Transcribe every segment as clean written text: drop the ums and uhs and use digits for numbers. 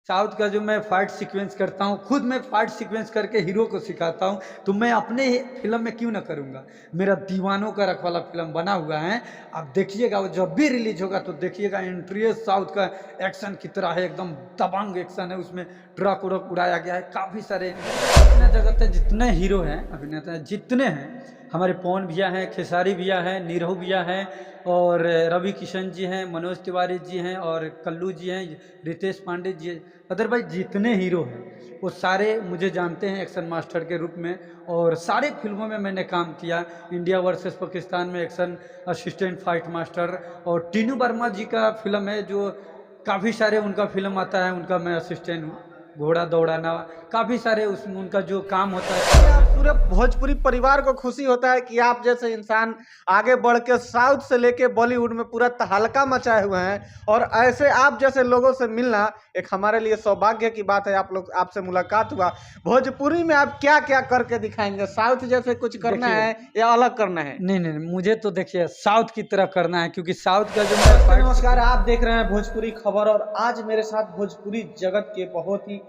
South का जो मैं फाइट सीक्वेंस करता हूँ, खुद मैं फाइट सीक्वेंस करके हीरो को सिखाता हूँ, तो मैं अपने फिल्म में क्यों ना करूँगा। मेरा दीवानों का रखवाला फिल्म बना हुआ है, आप देखिएगा। वो जब भी रिलीज होगा तो देखिएगा। एंट्री साउथ का एक्शन की तरह है, एकदम दबंग एक्शन है उसमें। ट्रक उड़क उड़ाया गया है, काफ़ी सारे अपने जगत में जितने हीरो हैं, अभिनेता जितने हैं, हमारे पवन भैया हैं, खेसारी भैया हैं, नीरव भैया हैं, और रवि किशन जी हैं, मनोज तिवारी जी हैं, और कल्लू जी हैं, रितेश पांडे जी, अदरवाइज जितने हीरो हैं वो सारे मुझे जानते हैं एक्शन मास्टर के रूप में। और सारे फिल्मों में मैंने काम किया। इंडिया वर्सेस पाकिस्तान में एक्शन असिस्टेंट फाइट मास्टर, और टीनू वर्मा जी का फिल्म है जो काफ़ी सारे उनका फिल्म आता है, उनका मैं असिस्टेंट हूँ। घोड़ा दौड़ाना, काफ़ी सारे उसमें उनका जो काम होता है। पूरे भोजपुरी परिवार को खुशी होता है कि आप जैसे इंसान आगे बढ़ के साउथ से लेके बॉलीवुड में पूरा तहलका मचाए हुए हैं, और ऐसे आप जैसे लोगों से मिलना एक हमारे लिए सौभाग्य की बात है। आप लोग आपसे मुलाकात हुआ। भोजपुरी में आप क्या क्या करके दिखाएंगे? साउथ जैसे कुछ करना है या अलग करना है? नहीं नहीं नहीं, मुझे तो देखिए साउथ की तरह करना है, क्योंकि साउथ का जो मैं नमस्कार, आप देख रहे हैं भोजपुरी खबर, और आज मेरे साथ भोजपुरी जगत के बहुत ही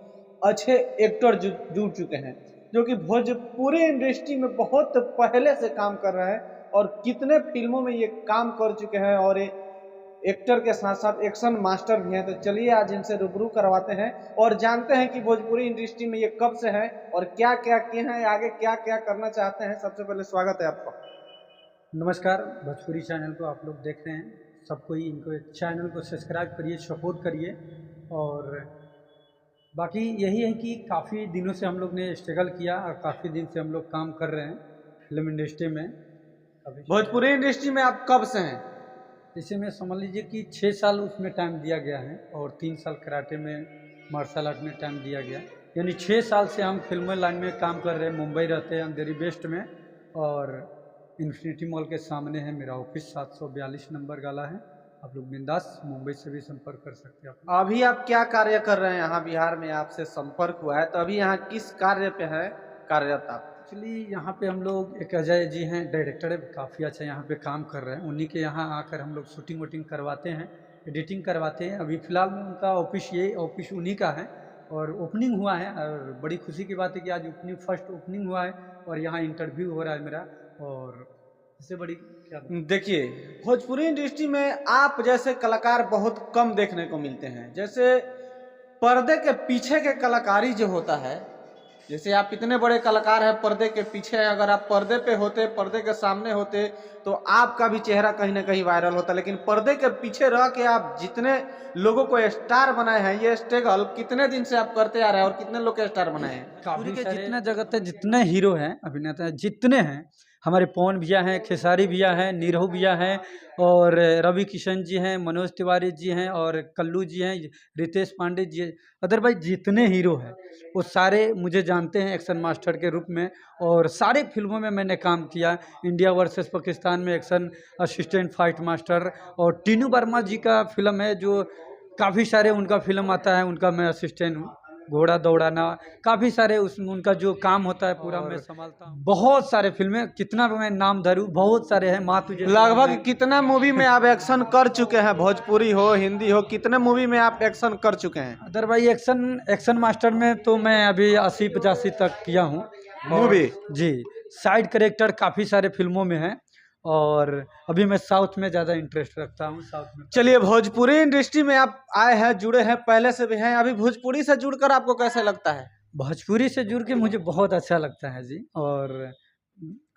अच्छे एक्टर जुड़ चुके हैं, जो कि भोजपुरी इंडस्ट्री में बहुत पहले से काम कर रहे हैं और कितने फिल्मों में ये काम कर चुके हैं, और ये एक्टर के साथ साथ एक्शन मास्टर भी हैं। तो चलिए आज इनसे रूबरू करवाते हैं और जानते हैं कि भोजपुरी इंडस्ट्री में ये कब से हैं और क्या क्या किए हैं, आगे क्या क्या करना चाहते हैं। सबसे पहले स्वागत है आपका। नमस्कार, भोजपुरी चैनल को आप लोग देख रहे हैं, सबको इनको चैनल को सब्सक्राइब करिए, सपोर्ट करिए। और बाकी यही है कि काफ़ी दिनों से हम लोग ने स्ट्रगल किया और काफ़ी दिन से हम लोग काम कर रहे हैं फिल्म इंडस्ट्री में। भोजपुरी इंडस्ट्री में आप कब से हैं? जैसे मैं समझ लीजिए कि 6 साल उसमें टाइम दिया गया है, और 3 साल कराटे में, मार्शल आर्ट में टाइम दिया गया। यानी 6 साल से हम फिल्म लाइन में काम कर रहे हैं। मुंबई रहते हैं अंधेरी वेस्ट में, और इन्फिनिटी मॉल के सामने है मेरा ऑफिस। 742 नंबर गाला है। आप लोग बिंदास मुंबई से भी संपर्क कर सकते हैं। अभी आप क्या कार्य कर रहे हैं? यहाँ बिहार में आपसे संपर्क हुआ है, तो अभी यहाँ किस कार्य पे है कार्यरत आप? एक्चुअली यहाँ पे हम लोग, एक अजय जी हैं डायरेक्टर है, काफ़ी अच्छा यहाँ पे काम कर रहे हैं। उन्हीं के यहाँ आकर हम लोग शूटिंग वूटिंग करवाते हैं, एडिटिंग करवाते हैं। अभी फ़िलहाल में उनका ऑफिस, ये ऑफिस उन्हीं का है, और ओपनिंग हुआ है। और बड़ी खुशी की बात है कि आज ओपनिंग, फर्स्ट ओपनिंग हुआ है, और यहाँ इंटरव्यू हो रहा है मेरा। और इससे बड़ी क्या देखिए, भोजपुरी इंडस्ट्री में आप जैसे कलाकार बहुत कम देखने को मिलते हैं। जैसे पर्दे के पीछे के कलाकारी जो होता है, जैसे आप इतने बड़े कलाकार हैं पर्दे के पीछे, अगर आप पर्दे पे होते, पर्दे के सामने होते, तो आपका भी चेहरा कहीं ना कहीं वायरल होता। लेकिन पर्दे के पीछे रह के आप जितने लोगों को स्टार बनाए हैं, ये स्ट्रगल कितने दिन से आप करते आ रहे हैं और कितने लोग के स्टार बनाए हैं? काफी सारे जितने जगत है, जितने हीरो हैं, अभिनेता जितने हैं, हमारे पवन भैया हैं, खेसारी भैया हैं, नीरव भैया हैं, और रवि किशन जी हैं, मनोज तिवारी जी हैं, और कल्लू जी हैं, रितेश पांडे जी, अदरवाइज जितने हीरो हैं वो सारे मुझे जानते हैं एक्शन मास्टर के रूप में। और सारे फिल्मों में मैंने काम किया। इंडिया वर्सेस पाकिस्तान में एक्शन असिस्टेंट फाइट मास्टर, और टीनू वर्मा जी का फिल्म है जो काफ़ी सारे उनका फिल्म आता है, उनका मैं असिस्टेंट हूँ। घोड़ा दौड़ाना, काफ़ी सारे उसमें उनका जो काम होता है पूरा मैं संभालता हूँ। बहुत सारे फिल्में, कितना मैं नाम धरूँ, बहुत सारे हैं। माँ तुझे, लगभग कितना मूवी में आप एक्शन कर चुके हैं? भोजपुरी हो, हिंदी हो, कितने मूवी में आप एक्शन कर चुके हैं? अदरवाइज एक्शन मास्टर में तो मैं अभी 80-85 तक किया हूँ मूवी जी। साइड कैरेक्टर काफ़ी सारे फिल्मों में हैं, और अभी मैं साउथ में ज़्यादा इंटरेस्ट रखता हूँ, साउथ में। चलिए, भोजपुरी इंडस्ट्री में आप आए हैं, जुड़े हैं, पहले से भी हैं, अभी भोजपुरी से जुड़कर आपको कैसा लगता है? भोजपुरी से जुड़ के मुझे बहुत अच्छा लगता है जी। और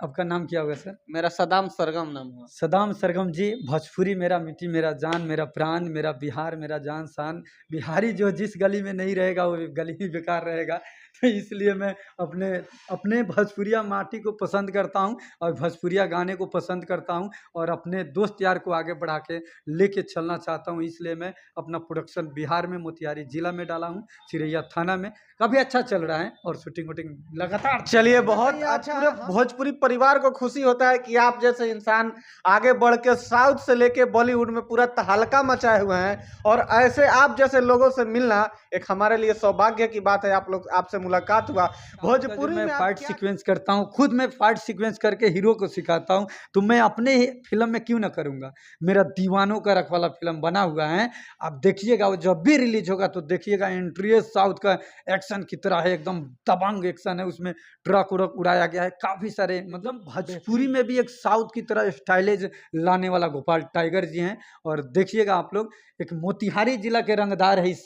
आपका नाम क्या होगा सर? मेरा सदाम सरगम नाम हुआ। सदाम सरगम जी। भोजपुरी मेरा मिट्टी, मेरा जान, मेरा प्राण, मेरा बिहार, मेरा जान शान। बिहारी जो जिस गली में नहीं रहेगा वो गली ही बेकार रहेगा। तो इसलिए मैं अपने अपने भोजपुरिया माटी को पसंद करता हूँ, और भोजपुरिया गाने को पसंद करता हूँ, और अपने दोस्त यार को आगे बढ़ा के लेके चलना चाहता हूँ। इसलिए मैं अपना प्रोडक्शन बिहार में मोतिहारी जिला में डाला हूँ, चिरैया थाना में। काफ़ी अच्छा चल रहा है, और शूटिंग वूटिंग लगातार। चलिए, बहुत अच्छा। पूरे भोजपुरी परिवार को खुशी होता है कि आप जैसे इंसान आगे बढ़ के साउथ से लेके बॉलीवुड में पूरा तहलका मचाए हुए हैं, और ऐसे आप जैसे लोगों से मिलना एक हमारे लिए सौभाग्य की बात है। आप लोग, आपसे मुलाकात हुआ भोजपुरी मैं में। आप फाइट क्या सीक्वेंस करता हूँ, खुद मैं फाइट सीक्वेंस करके हीरो को सिखाता हूँ, तो मैं अपने ही फिल्म में क्यों ना करूँगा। मेरा दीवानों का रखवाला फिल्म बना हुआ है, आप देखिएगा। वो जब भी रिलीज होगा तो देखिएगा। एंट्री साउथ का एक्शन की तरह है, एकदम दबंग एक्शन है उसमें। ट्रक उड़क उड़ाया गया है, काफ़ी सारे, मतलब भोजपुरी में भी एक साउथ की तरह स्टाइलेज लाने वाला गोपाल टाइगर जी हैं। और देखिएगा आप लोग, एक मोतिहारी जिला के रंगदार है इस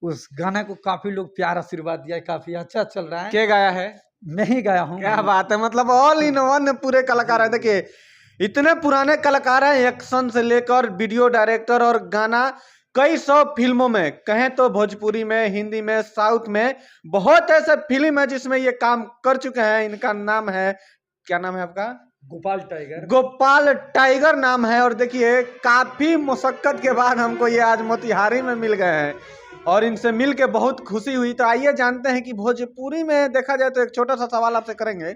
उस गाना को काफी लोग प्यार आशीर्वाद दिया है, काफी अच्छा चल रहा है। क्या गाया है? मैं ही गाया हूँ। क्या बात है, मतलब ऑल इन वन पूरे कलाकार है। देखिए इतने पुराने कलाकार हैं, एक्शन से लेकर वीडियो डायरेक्टर, और गाना कई सौ फिल्मों में, कहें तो भोजपुरी में, हिंदी में, साउथ में बहुत ऐसे फिल्म है जिसमें ये काम कर चुके हैं। इनका नाम है, क्या नाम है आपका? गोपाल टाइगर। गोपाल टाइगर नाम है। और देखिए काफी मुशक्कत के बाद हमको ये आज मोतिहारी में मिल गए हैं, और इनसे मिल के बहुत खुशी हुई। तो आइए जानते हैं कि भोजपुरी में देखा जाए तो एक छोटा सा सवाल आपसे करेंगे,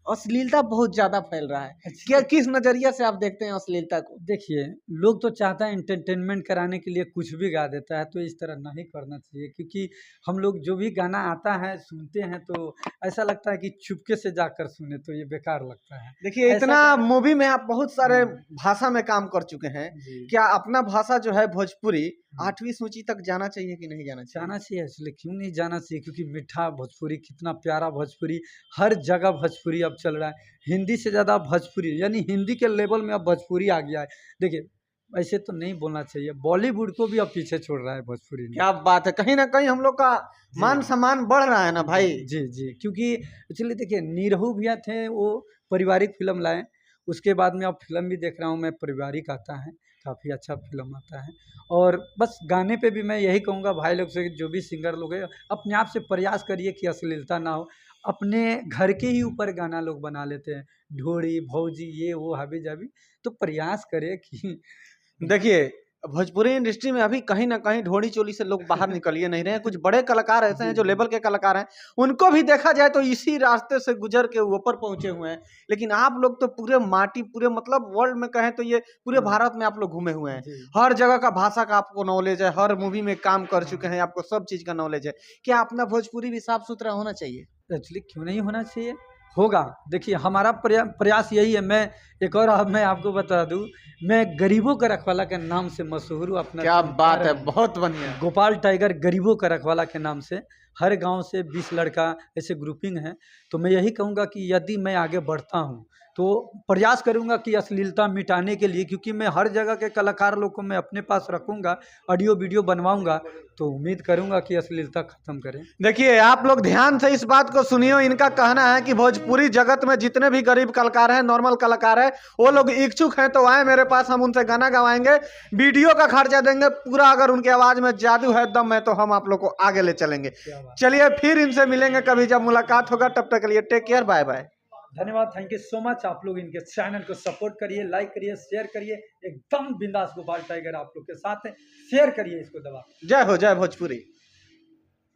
अश्लीलता बहुत ज्यादा फैल रहा है, क्या किस नजरिए से आप देखते हैं अश्लीलता को? देखिए, लोग तो चाहता है एंटरटेनमेंट कराने के लिए कुछ भी गा देता है, तो इस तरह नहीं करना चाहिए। क्योंकि हम लोग जो भी गाना आता है सुनते हैं तो ऐसा लगता है कि चुपके से जाकर सुने, तो ये बेकार लगता है। देखिए इतना मूवी में आप बहुत सारे भाषा में काम कर चुके हैं, जी। क्या अपना भाषा जो है भोजपुरी 8वीं सूची तक जाना चाहिए कि नहीं जाना चाहिए? जाना चाहिए, इसलिए क्यों नहीं जाना चाहिए, क्योंकि मीठा भोजपुरी, कितना प्यारा भोजपुरी, हर जगह भोजपुरी अब चल रहा है। हिंदी से ज़्यादा भोजपुरी, यानी हिंदी के लेवल में अब भोजपुरी आ गया है। देखिए, ऐसे तो नहीं बोलना चाहिए, बॉलीवुड को भी अब पीछे छोड़ रहा है भोजपुरी ने। क्या बात है, कहीं ना कहीं हम लोग का मान सम्मान बढ़ रहा है ना भाई। जी जी, क्योंकि एक्चुअली देखिए, निरहू भैया थे, वो पारिवारिक फिल्म लाए। उसके बाद में अब फिल्म भी देख रहा हूँ मैं, पारिवारिक आता है, काफ़ी अच्छा फिल्म आता है। और बस गाने पे भी मैं यही कहूँगा भाई लोग से, जो भी सिंगर लोग हैं, अपने आप से प्रयास करिए कि अश्लीलता ना हो। अपने घर के ही ऊपर गाना लोग बना लेते हैं, ढोड़ी भौजी ये वो हाबी जाबी, तो प्रयास करें कि देखिए भोजपुरी इंडस्ट्री में अभी कहीं ना कहीं ढोड़ी चोली से लोग बाहर निकल ही नहीं रहे हैं। कुछ बड़े कलाकार ऐसे हैं जो लेवल के कलाकार हैं, उनको भी देखा जाए तो इसी रास्ते से गुजर के ऊपर पहुंचे हुए हैं। लेकिन आप लोग तो पूरे माटी, पूरे मतलब वर्ल्ड में कहें तो ये पूरे भारत में आप लोग घूमे हुए हैं, हर जगह का भाषा का आपको नॉलेज है, हर मूवी में काम कर चुके हैं, आपको सब चीज का नॉलेज है। क्या अपना भोजपुरी भी साफ सुथरा होना चाहिए? एक्चुअली क्यों नहीं होना चाहिए, होगा। देखिए, हमारा प्रयास यही है। मैं एक और अब मैं आपको बता दूं, मैं गरीबों का रखवाला के नाम से मशहूर हूँ। अपना क्या बात है, बहुत बढ़िया। गोपाल टाइगर गरीबों का रखवाला के नाम से, हर गांव से 20 लड़का ऐसे ग्रुपिंग है। तो मैं यही कहूँगा कि यदि मैं आगे बढ़ता हूँ तो प्रयास करूँगा कि अश्लीलता मिटाने के लिए, क्योंकि मैं हर जगह के कलाकार लोग को मैं अपने पास रखूँगा, ऑडियो वीडियो बनवाऊँगा, तो उम्मीद करूँगा कि अश्लीलता खत्म करें। देखिए आप लोग ध्यान से इस बात को सुनिए। इनका कहना है कि भोजपुरी जगत में जितने भी गरीब कलाकार हैं, नॉर्मल कलाकार हैं, वो लोग इच्छुक हैं तो आए मेरे पास, हम उनसे गाना गवाएंगे, वीडियो का खर्चा देंगे पूरा। अगर उनकी आवाज में जादू है, दम है, तो हम आप लोग को आगे ले चलेंगे। चलिए फिर इनसे मिलेंगे कभी जब मुलाकात होगा, तब तक के लिए टेक केयर, बाय बाय। धन्यवाद, थैंक यू सो मच। आप लोग इनके चैनल को सपोर्ट करिए, लाइक करिए, शेयर करिए। एकदम बिंदास गोपाल टाइगर आप लोग के साथ है, शेयर करिए इसको दबा। जय हो, जय भोजपुरी।